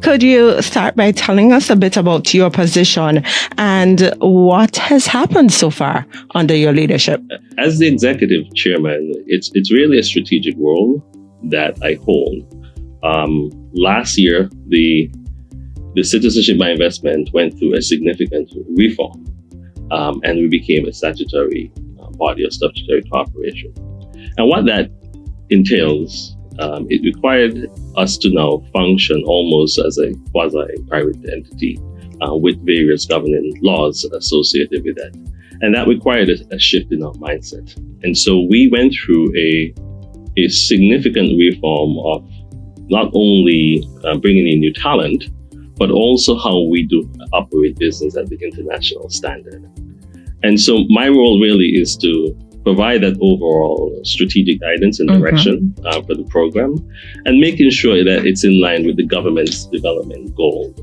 Could you start by telling us a bit about your position and what has happened so far under your leadership? As the executive chairman, it's really a strategic role that I hold. Last year, the Citizenship by Investment went through a significant reform, and we became a statutory body, a statutory corporation. And what that entails, it required us to now function almost as a quasi-private entity with various governing laws associated with that. And that required a shift in our mindset. And so we went through a significant reform of not only bringing in new talent, but also how we do operate business at the international standard. And so my role really is to provide that overall strategic guidance and direction for the program, and making sure that it's in line with the government's development goal,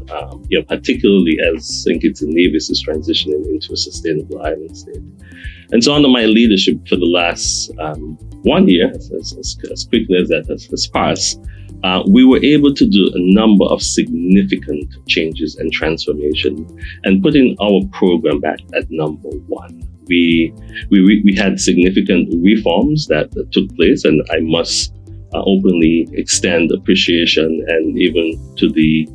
particularly as St. Kitts and Nevis is transitioning into a sustainable island state. And so under my leadership for the last 1 year, as quickly as that has passed, we were able to do a number of significant changes and transformation and putting our program back at number one. We had significant reforms that took place, and I must openly extend appreciation and even to the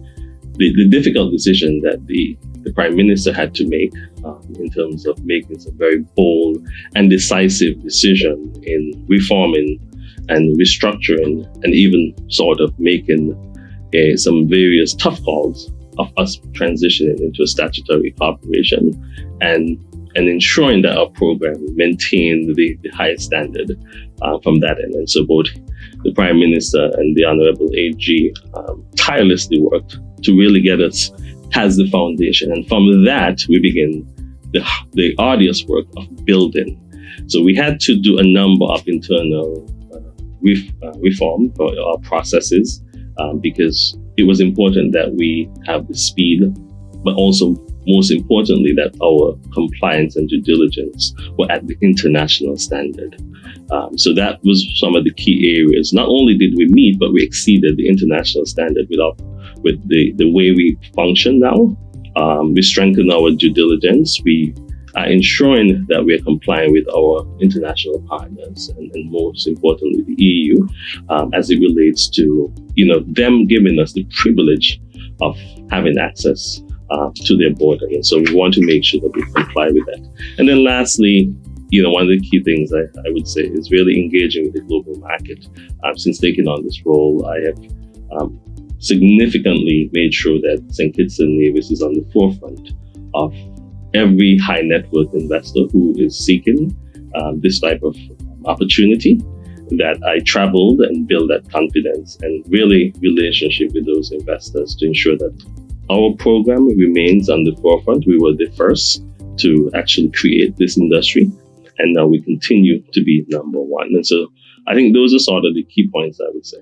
difficult decision that the Prime Minister had to make in terms of making some very bold and decisive decision in reforming and restructuring, and even sort of making some various tough calls of us transitioning into a statutory corporation and ensuring that our program maintained the highest standard from that end. And so both the Prime Minister and the Honorable AG tirelessly worked to really get us as the foundation. And from that, we begin the arduous work of building. So we had to do a number of internal reform for our processes because it was important that we have the speed, but also most importantly that our compliance and due diligence were at the international standard. So that was some of the key areas. Not only did we meet, but we exceeded the international standard with the way we function now. We strengthened our due diligence. We are ensuring that we are complying with our international partners and most importantly the EU as it relates to them giving us the privilege of having access to their border. And so we want to make sure that we comply with that. And then lastly, one of the key things I would say is really engaging with the global market. Since taking on this role, I have significantly made sure that St. Kitts and Nevis is on the forefront of every high net worth investor who is seeking this type of opportunity, that I traveled and built that confidence and really relationship with those investors to ensure that our program remains on the forefront. We were the first to actually create this industry, and now we continue to be number one. And so I think those are sort of the key points I would say.